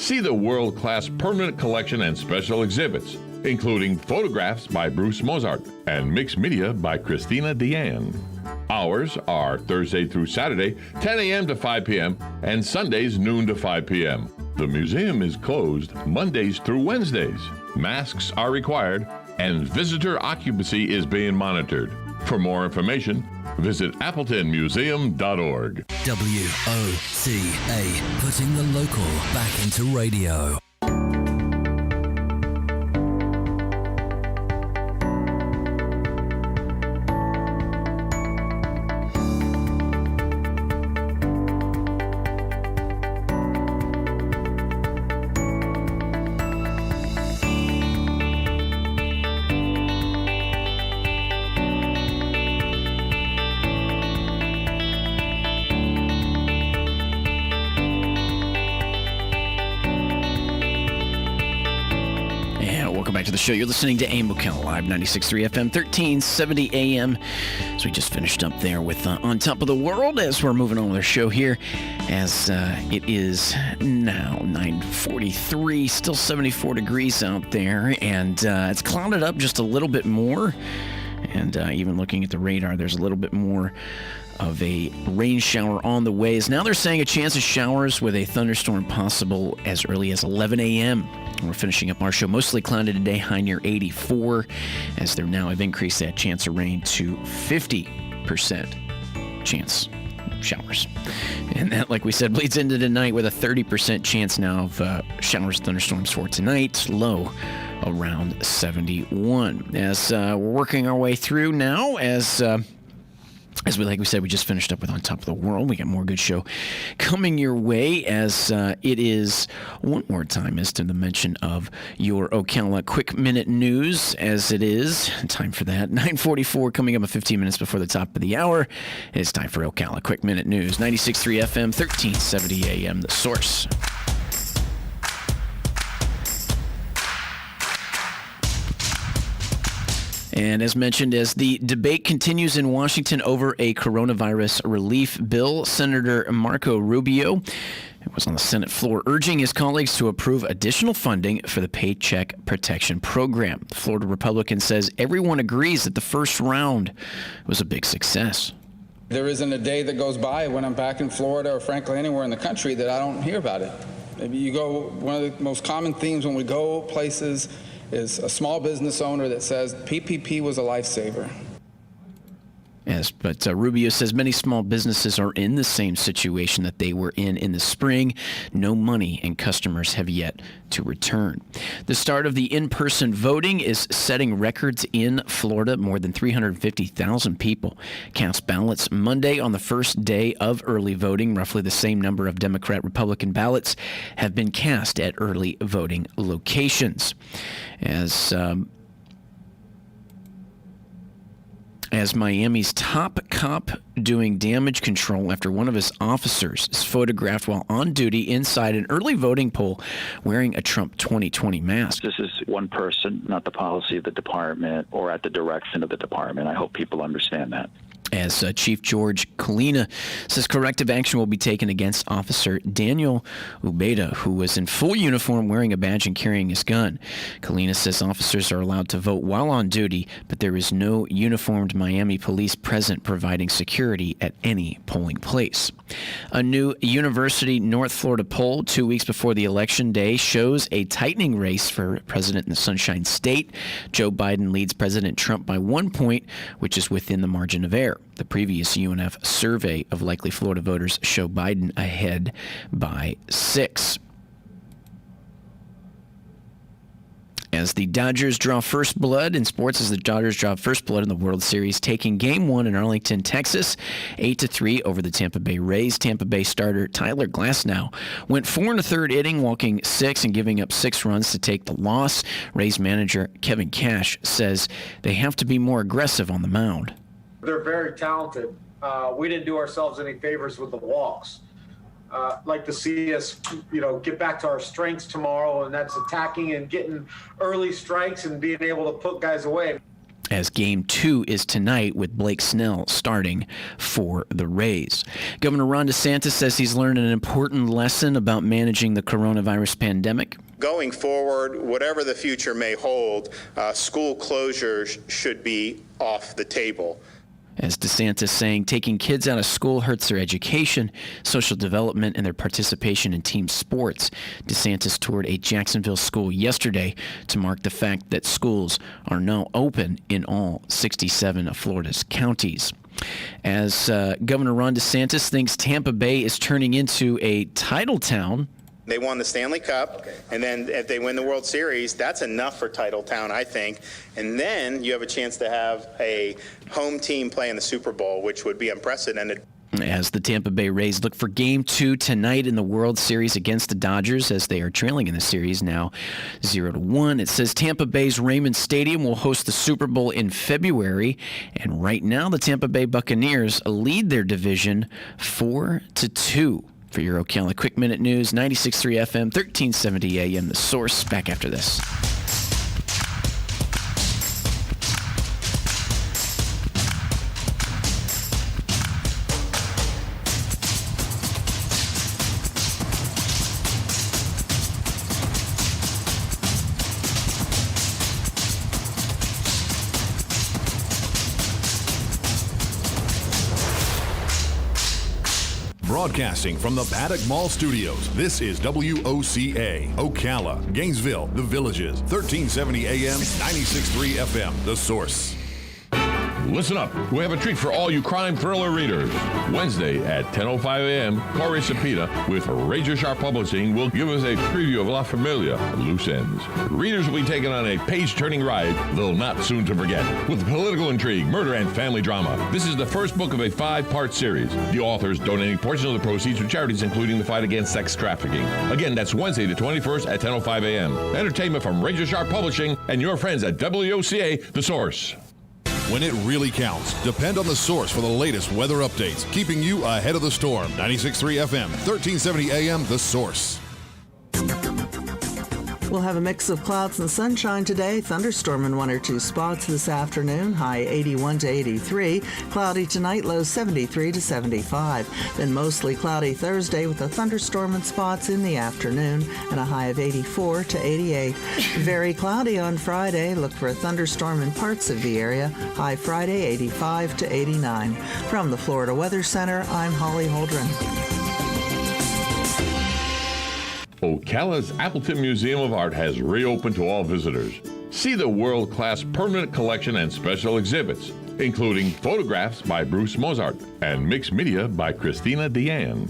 See the world-class permanent collection and special exhibits, including photographs by Bruce Mozart and mixed media by Christina Deanne. Hours are Thursday through Saturday, 10 a.m. to 5 p.m., and Sundays, noon to 5 p.m. The museum is closed Mondays through Wednesdays. Masks are required, and visitor occupancy is being monitored. For more information, visit appletonmuseum.org. WOCA, putting the local back into radio. To the show. You're listening to AM Ocala Live, 96.3 FM, 1370 AM. So we just finished up there with On Top of the World as we're moving on with our show here as it is now 9:43, still 74 degrees out there, and it's clouded up just a little bit more. And even looking at the radar, there's a little bit more of a rain shower on the way. Now they're saying a chance of showers with a thunderstorm possible as early as 11 a.m. We're finishing up our show mostly cloudy today, high near 84, as they now have increased that chance of rain to 50% chance of showers. And that, like we said, bleeds into tonight with a 30% chance now of showers, thunderstorms for tonight, low around 71. As we're working our way through now, like we said, we just finished up with On Top of the World. We got more good show coming your way as it is, one more time, as to the mention of your Ocala Quick Minute News, as it is time for that. 9:44 coming up 15 minutes before the top of the hour. It's time for Ocala Quick Minute News. 96.3 FM, 1370 AM, The Source. And as mentioned, as the debate continues in Washington over a coronavirus relief bill, Senator Marco Rubio was on the Senate floor urging his colleagues to approve additional funding for the Paycheck Protection Program. The Florida Republican says everyone agrees that the first round was a big success. There isn't a day that goes by when I'm back in Florida or frankly anywhere in the country that I don't hear about it. Maybe you go, one of the most common themes when we go places is a small business owner that says PPP was a lifesaver. Yes, but Rubio says many small businesses are in the same situation that they were in the spring. No money and customers have yet to return. The start of the in-person voting is setting records in Florida. More than 350,000 people cast ballots Monday on the first day of early voting. Roughly the same number of Democrat-Republican ballots have been cast at early voting locations. As Miami's top cop doing damage control after one of his officers is photographed while on duty inside an early voting poll wearing a Trump 2020 mask. This is one person, not the policy of the department or at the direction of the department. I hope people understand that. As Chief George Colina says corrective action will be taken against Officer Daniel Ubeda, who was in full uniform wearing a badge and carrying his gun. Colina says officers are allowed to vote while on duty, but there is no uniformed Miami police present providing security at any polling place. A new University North Florida poll 2 weeks before the election day shows a tightening race for president in the Sunshine State. Joe Biden leads President Trump by 1 point, which is within the margin of error. The previous UNF survey of likely Florida voters show Biden ahead by 6. As the Dodgers draw first blood in sports, as the Dodgers draw first blood in the World Series, taking Game 1 in Arlington, Texas, 8-3 over the Tampa Bay Rays. Tampa Bay starter Tyler Glasnow went 4 1/3 inning, walking 6 and giving up 6 runs to take the loss. Rays manager Kevin Cash says they have to be more aggressive on the mound. They're very talented. We didn't do ourselves any favors with the walks. Like to see us, get back to our strengths tomorrow, and that's attacking and getting early strikes and being able to put guys away. as Game 2 is tonight with Blake Snell starting for the Rays. Governor Ron DeSantis says he's learned an important lesson about managing the coronavirus pandemic. Going forward, whatever the future may hold, school closures should be off the table. As DeSantis saying taking kids out of school hurts their education, social development, and their participation in team sports. DeSantis toured a Jacksonville school yesterday to mark the fact that schools are now open in all 67 of Florida's counties. As Governor Ron DeSantis thinks Tampa Bay is turning into a title town. They won the Stanley Cup, and then if they win the World Series, that's enough for Titletown, I think. And then you have a chance to have a home team play in the Super Bowl, which would be unprecedented. As the Tampa Bay Rays look for Game 2 tonight in the World Series against the Dodgers, as they are trailing in the series now 0-1. It says Tampa Bay's Raymond Stadium will host the Super Bowl in February, and right now the Tampa Bay Buccaneers lead their division 4-2. For your Ocala Quick Minute News, 96.3 FM, 1370 AM, The Source. Back after this. Broadcasting from the Paddock Mall Studios, this is WOCA, Ocala, Gainesville, The Villages, 1370 AM, 96.3 FM, The Source. Listen up. We have a treat for all you crime thriller readers. Wednesday at 10:05 a.m., Corey Cepeda with Razor Sharp Publishing will give us a preview of La Familia, Loose Ends. Readers will be taken on a page-turning ride they'll not soon to forget, with political intrigue, murder, and family drama. This is the first book of a 5-part series. The authors donating portions of the proceeds to charities including the fight against sex trafficking. Again, that's Wednesday the 21st at 10:05 a.m. Entertainment from Razor Sharp Publishing and your friends at WOCA, The Source. When it really counts, depend on The Source for the latest weather updates, keeping you ahead of the storm. 96.3 FM, 1370 AM, The Source. We'll have a mix of clouds and sunshine today. Thunderstorm in 1 or 2 spots this afternoon. High 81 to 83. Cloudy tonight, low 73 to 75. Then mostly cloudy Thursday with a thunderstorm in spots in the afternoon and a high of 84 to 88. Very cloudy on Friday. Look for a thunderstorm in parts of the area. High Friday, 85 to 89. From the Florida Weather Center, I'm Holly Holdren. Ocala's Appleton Museum of Art has reopened to all visitors. See the world-class permanent collection and special exhibits, including photographs by Bruce Mozart and mixed media by Christina Deanne.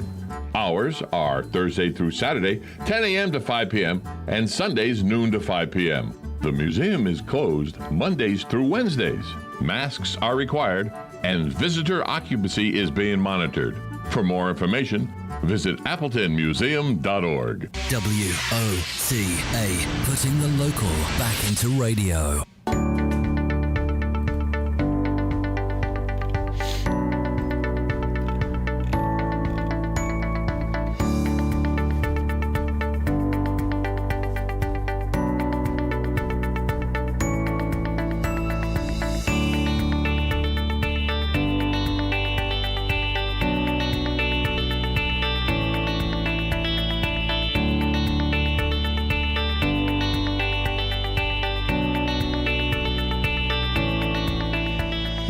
Hours are Thursday through Saturday, 10 a.m. to 5 p.m., and Sundays, noon to 5 p.m. The museum is closed Mondays through Wednesdays. Masks are required, and visitor occupancy is being monitored. For more information, visit appletonmuseum.org. WOCA, putting the local back into radio.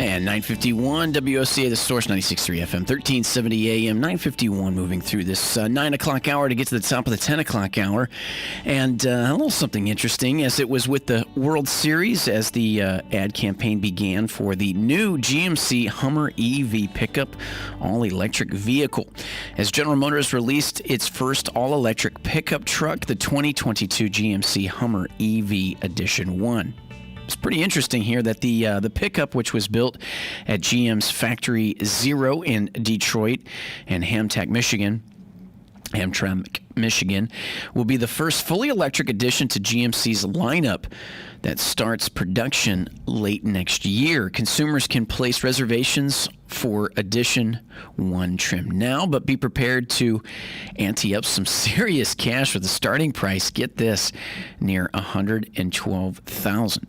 And 9:51 WOCA, The Source, 96.3 FM, 1370 AM, 9:51 moving through this 9 o'clock hour to get to the top of the 10 o'clock hour. And a little something interesting, as it was with the World Series, as the ad campaign began for the new GMC Hummer EV pickup all-electric vehicle. As General Motors released its first all-electric pickup truck, the 2022 GMC Hummer EV Edition 1. It's pretty interesting here that the pickup, which was built at GM's Factory Zero in Detroit and Hamtramck, Michigan, will be the first fully electric addition to GMC's lineup that starts production late next year. Consumers can place reservations for Edition 1 trim now, but be prepared to ante up some serious cash with the starting price. Get this, near $112,000.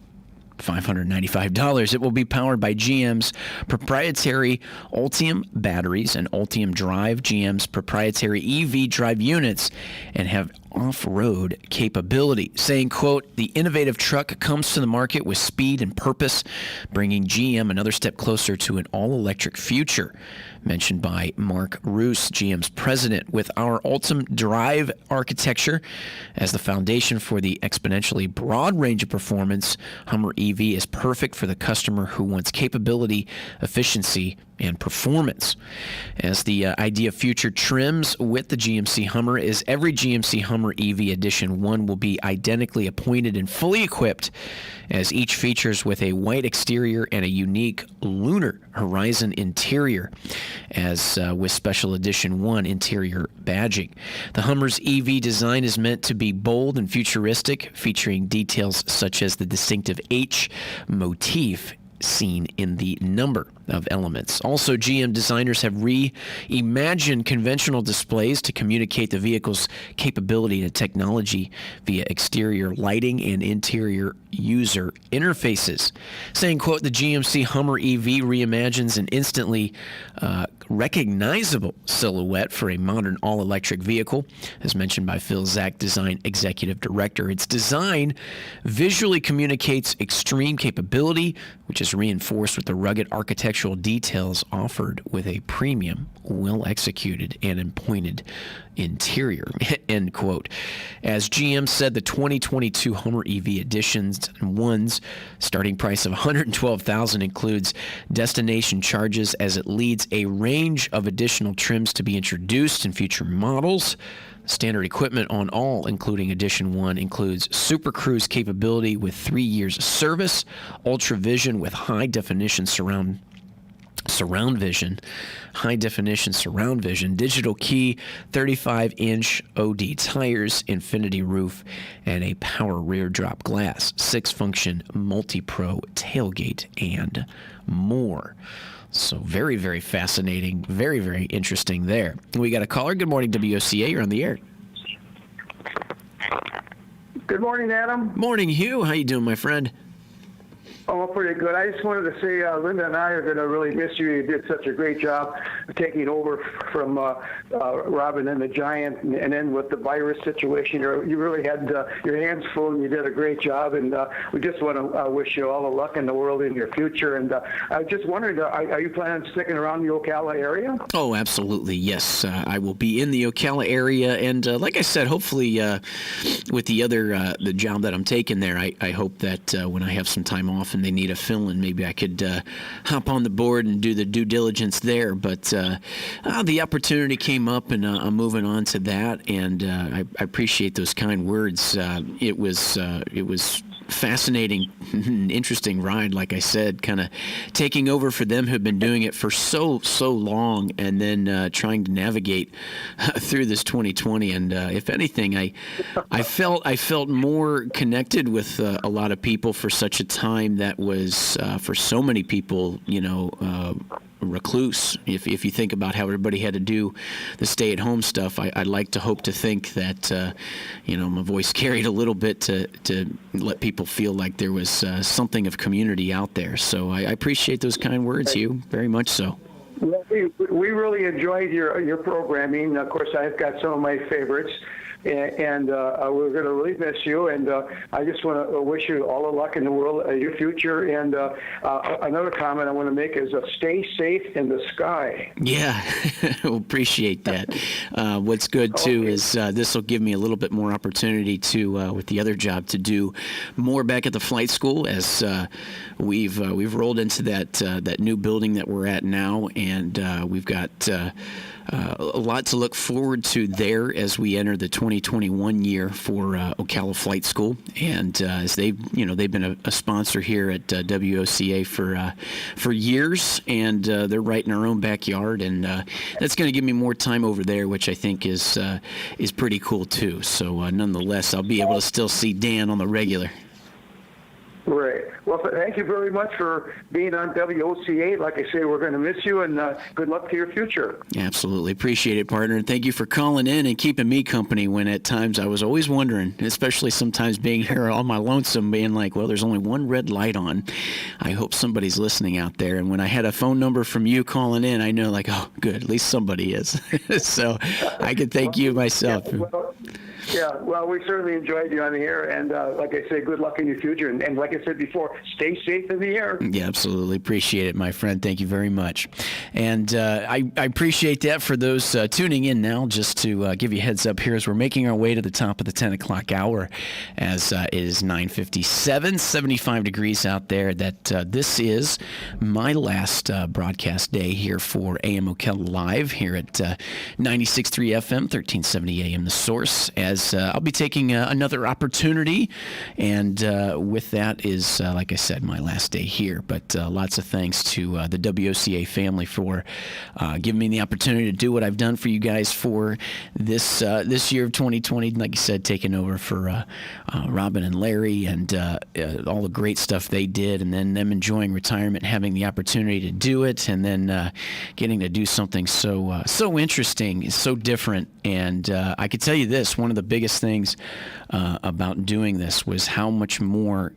$595. It will be powered by GM's proprietary Ultium batteries and Ultium drive, GM's proprietary EV drive units, and have off-road capability, saying, quote, "The innovative truck comes to the market with speed and purpose, bringing GM another step closer to an all-electric future," mentioned by Mark Roos, GM's president. "With our Ultium drive architecture as the foundation for the exponentially broad range of performance, Hummer EV is perfect for the customer who wants capability, efficiency, and performance." As the idea of future trims with the GMC Hummer is every GMC Hummer EV Edition 1 will be identically appointed and fully equipped, as each features with a white exterior and a unique lunar horizon interior, as with Special Edition 1 interior badging. The Hummer's EV design is meant to be bold and futuristic, featuring details such as the distinctive H motif seen in the number of elements. Also, GM designers have reimagined conventional displays to communicate the vehicle's capability and technology via exterior lighting and interior user interfaces, saying, quote, "The GMC Hummer EV reimagines an instantly recognizable silhouette for a modern all-electric vehicle," as mentioned by Phil Zak, Design Executive Director. Its design visually communicates extreme capability, which is reinforced with the rugged architectural details offered with a premium, well-executed, and appointed interior, end quote. As GM said, the 2022 Hummer EV Editions 1's starting price of $112,000 includes destination charges, as it leads a range of additional trims to be introduced in future models. Standard equipment on all, including Edition 1, includes Super Cruise capability with 3 years of service, Ultra Vision with high-definition surround vision, digital key, 35-inch OD tires, infinity roof, and a power rear drop glass, 6-function multi-pro tailgate, and more. So very, very fascinating, very, very interesting there. We got a caller. Good morning, WOCA. You're on the air. Good morning, Adam. Morning, Hugh. How you doing, my friend? Oh, pretty good. I just wanted to say Linda and I are going to really miss you. You did such a great job taking over from Robin and the Giant, and then with the virus situation, you really had your hands full, and you did a great job. And we just want to wish you all the luck in the world in your future. And I was just wondering, are you planning on sticking around the Ocala area? Oh, absolutely. Yes, I will be in the Ocala area. And like I said, hopefully with the job that I'm taking there, I hope that when I have some time off and they need a fill-in, maybe I could hop on the board and do the due diligence there. But the opportunity came up, and I'm moving on to that. And I appreciate those kind words. It was fascinating, interesting ride. Like I said, kind of taking over for them who've been doing it for so long, and then trying to navigate through this 2020. And if anything, I felt more connected with a lot of people for such a time that was for so many people, recluse. If you think about how everybody had to do the stay-at-home stuff, I'd like to hope to think that my voice carried a little bit to let people feel like there was something of community out there. So I appreciate those kind words, Hugh, very much so. Well, we really enjoyed your programming. Of course, I've got some of my favorites. And we're going to really miss you. And I just want to wish you all the luck in the world, your future. And another comment I want to make is stay safe in the sky. Yeah, we'll appreciate that. What's good, too, is this will give me a little bit more opportunity to, with the other job, to do more back at the flight school, as we've rolled into that new building that we're at now. And we've got a lot to look forward to there as we enter the 2021 year for Ocala Flight School, and as they've been a sponsor here at WOCA for years, and they're right in our own backyard, and that's going to give me more time over there, which I think is pretty cool too. So nonetheless, I'll be able to still see Dan on the regular. Right. Well, thank you very much for being on WOCA. Like I say, we're going to miss you, and good luck to your future. Absolutely. Appreciate it, partner. And thank you for calling in and keeping me company when at times I was always wondering, especially sometimes being here on my lonesome, being like, well, there's only one red light on. I hope somebody's listening out there. And when I had a phone number from you calling in, I know, like, oh, good, at least somebody is. So I can thank you myself. Well, we certainly enjoyed you on the air, and like I say, good luck in your future. And like I said before, stay safe in the air. Yeah, absolutely. Appreciate it, my friend. Thank you very much. And I appreciate that for those tuning in now, just to give you a heads up here as we're making our way to the top of the 10 o'clock hour, as it is 9:57, 75 degrees out there, that this is my last broadcast day here for AM Ocala Live here at 96.3 FM, 1370 AM The Source, as I'll be taking another opportunity, and with that is, like I said, my last day here. But lots of thanks to the WOCA family for giving me the opportunity to do what I've done for you guys for this year of 2020. Like I said, taking over for Robin and Larry, and all the great stuff they did, and then them enjoying retirement, having the opportunity to do it, and then getting to do something so interesting, so different. And I could tell you this, one of the biggest things about doing this was how much more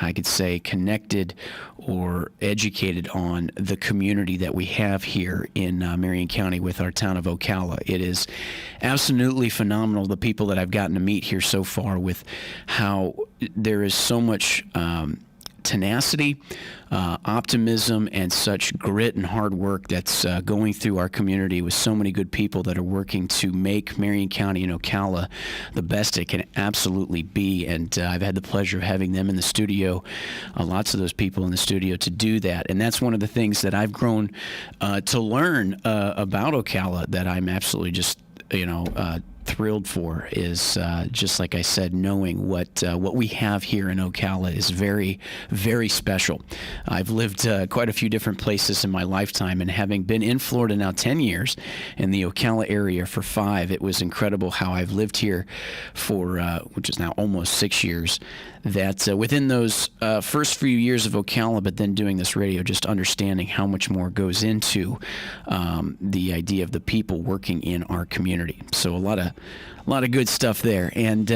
I could say connected or educated on the community that we have here in Marion County with our town of Ocala. It is absolutely phenomenal, the people that I've gotten to meet here so far, with how there is so much tenacity, optimism, and such grit and hard work that's going through our community, with so many good people that are working to make Marion County and Ocala the best it can absolutely be. And I've had the pleasure of having them in the studio, lots of those people in the studio, to do that. And that's one of the things that I've grown to learn about Ocala, that I'm absolutely just, thrilled for, is just like I said, knowing what we have here in Ocala is very, very special. I've lived quite a few different places in my lifetime, and having been in Florida now 10 years, in the Ocala area for 5, it was incredible how I've lived here for, which is now almost 6 years, that within those first few years of Ocala, but then doing this radio, just understanding how much more goes into the idea of the people working in our community. So a lot of good stuff there. And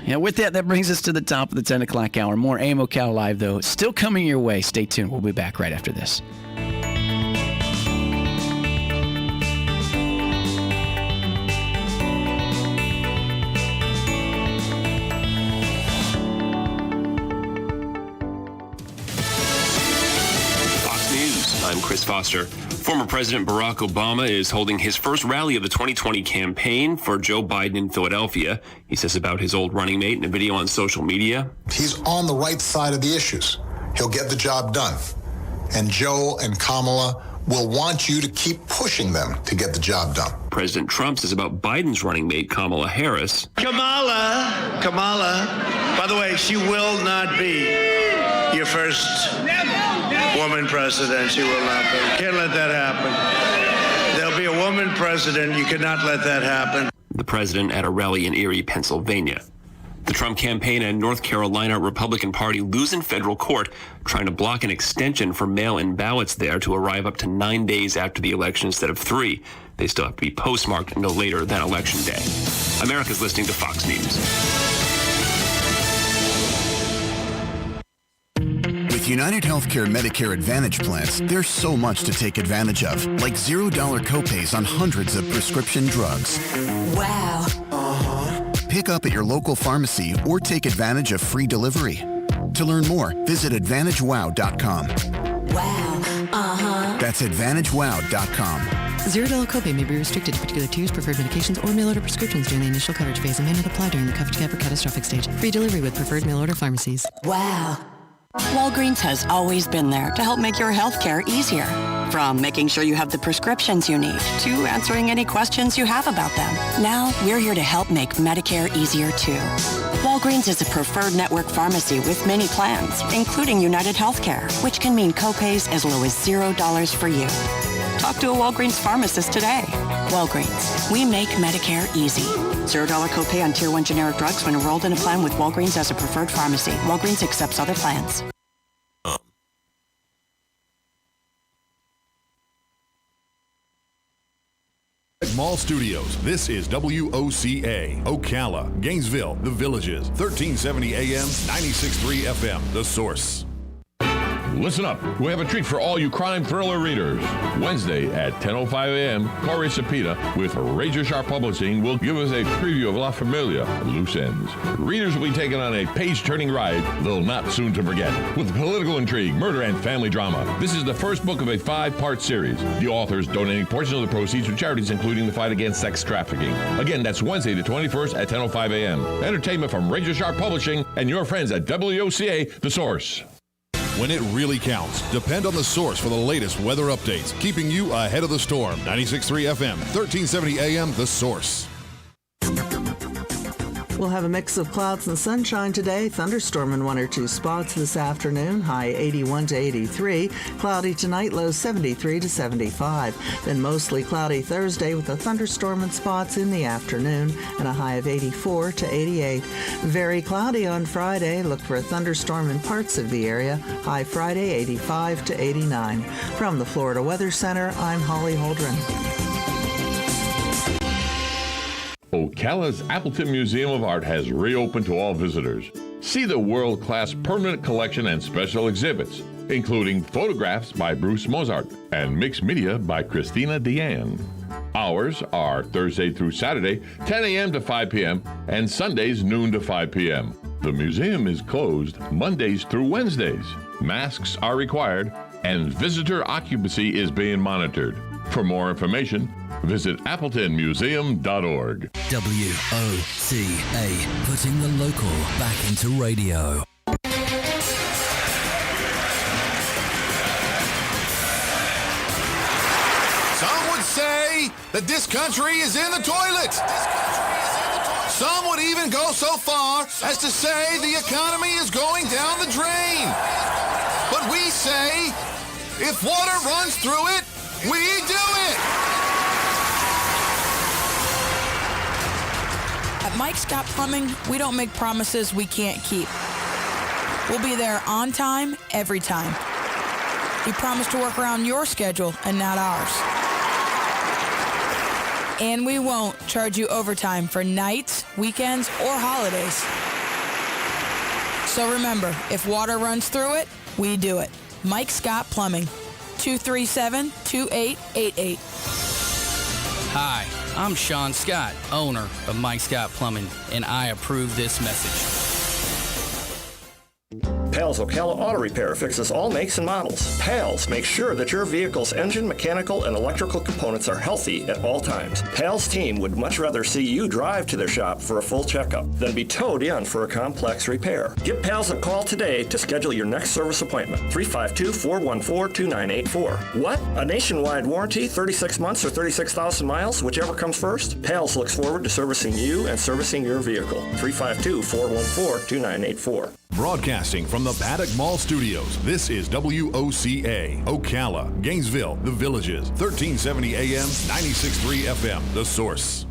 with that brings us to the top of the 10 o'clock hour. More AM Ocala Live, though, still coming your way. Stay tuned. We'll be back right after this. I'm Chris Foster. Former President Barack Obama is holding his first rally of the 2020 campaign for Joe Biden in Philadelphia. He says about his old running mate in a video on social media. He's on the right side of the issues. He'll get the job done. And Joe and Kamala will want you to keep pushing them to get the job done. President Trump says about Biden's running mate, Kamala Harris. Kamala, by the way, she will not be your first woman president. She will not be. Can't let that happen. There'll be a woman president. You cannot let that happen. The president at a rally in Erie, Pennsylvania. The Trump campaign and North Carolina Republican Party lose in federal court, trying to block an extension for mail-in ballots there to arrive up to 9 days after the election instead of 3. They still have to be postmarked no later than Election Day. America's listening to Fox News. With United Healthcare Medicare Advantage plans, there's so much to take advantage of, like $0 copays on hundreds of prescription drugs. Wow. Pick up at your local pharmacy or take advantage of free delivery. To learn more, visit AdvantageWow.com. Wow. That's AdvantageWow.com. $0 copay may be restricted to particular tiers, preferred medications, or mail order prescriptions during the initial coverage phase and may not apply during the coverage gap or catastrophic stage. Free delivery with preferred mail order pharmacies. Wow. Walgreens has always been there to help make your healthcare easier. From making sure you have the prescriptions you need to answering any questions you have about them. Now, we're here to help make Medicare easier too. Walgreens is a preferred network pharmacy with many plans, including United Healthcare, which can mean copays as low as $0 for you. Talk to a Walgreens pharmacist today. Walgreens, we make Medicare easy. $0 copay on Tier 1 generic drugs when enrolled in a plan with Walgreens as a preferred pharmacy. Walgreens accepts other plans. Mall Studios. This is WOCA, Ocala, Gainesville, The Villages, 1370 AM, 96.3 FM, The Source. Listen up. We have a treat for all you crime thriller readers. Wednesday at 10:05 a.m., Corey Cepeda with Razor Sharp Publishing will give us a preview of La Familia, Loose Ends. Readers will be taken on a page-turning ride they'll not soon to forget, with political intrigue, murder, and family drama. This is the first book of a 5-part series. The authors donating portions of the proceeds to charities including the fight against sex trafficking. Again, that's Wednesday the 21st at 10:05 a.m. Entertainment from Razor Sharp Publishing and your friends at WOCA, The Source. When it really counts, depend on The Source for the latest weather updates, keeping you ahead of the storm. 96.3 FM, 1370 AM, The Source. We'll have a mix of clouds and sunshine today. Thunderstorm in 1 or 2 spots this afternoon. High 81 to 83. Cloudy tonight, low 73 to 75. Then mostly cloudy Thursday with a thunderstorm in spots in the afternoon and a high of 84 to 88. Very cloudy on Friday. Look for a thunderstorm in parts of the area. High Friday, 85 to 89. From the Florida Weather Center, I'm Holly Holdren. Ocala's Appleton Museum of Art has reopened to all visitors. See the world-class permanent collection and special exhibits, including photographs by Bruce Mozart and mixed media by Christina Deanne. Hours are Thursday through Saturday, 10 a.m. to 5 p.m., and Sundays, noon to 5 p.m. The museum is closed Mondays through Wednesdays. Masks are required, and visitor occupancy is being monitored. For more information, visit appletonmuseum.org. WOCA, putting the local back into radio. Some would say that this country is in the toilet. Some would even go so far as to say the economy is going down the drain. But we say, if water runs through it, we do it! At Mike Scott Plumbing, we don't make promises we can't keep. We'll be there on time, every time. We promise to work around your schedule and not ours. And we won't charge you overtime for nights, weekends, or holidays. So remember, if water runs through it, we do it. Mike Scott Plumbing. 237-2888. Hi, I'm Sean Scott, owner of Mike Scott Plumbing, and I approve this message. Pals Ocala Auto Repair fixes all makes and models. Pals makes sure that your vehicle's engine, mechanical, and electrical components are healthy at all times. Pals team would much rather see you drive to their shop for a full checkup than be towed in for a complex repair. Give Pals a call today to schedule your next service appointment. 352-414-2984. What? A nationwide warranty, 36 months or 36,000 miles, whichever comes first? Pals looks forward to servicing you and servicing your vehicle. 352-414-2984. Broadcasting from the Paddock Mall Studios, this is WOCA, Ocala, Gainesville, The Villages, 1370 AM, 96.3 FM, The Source.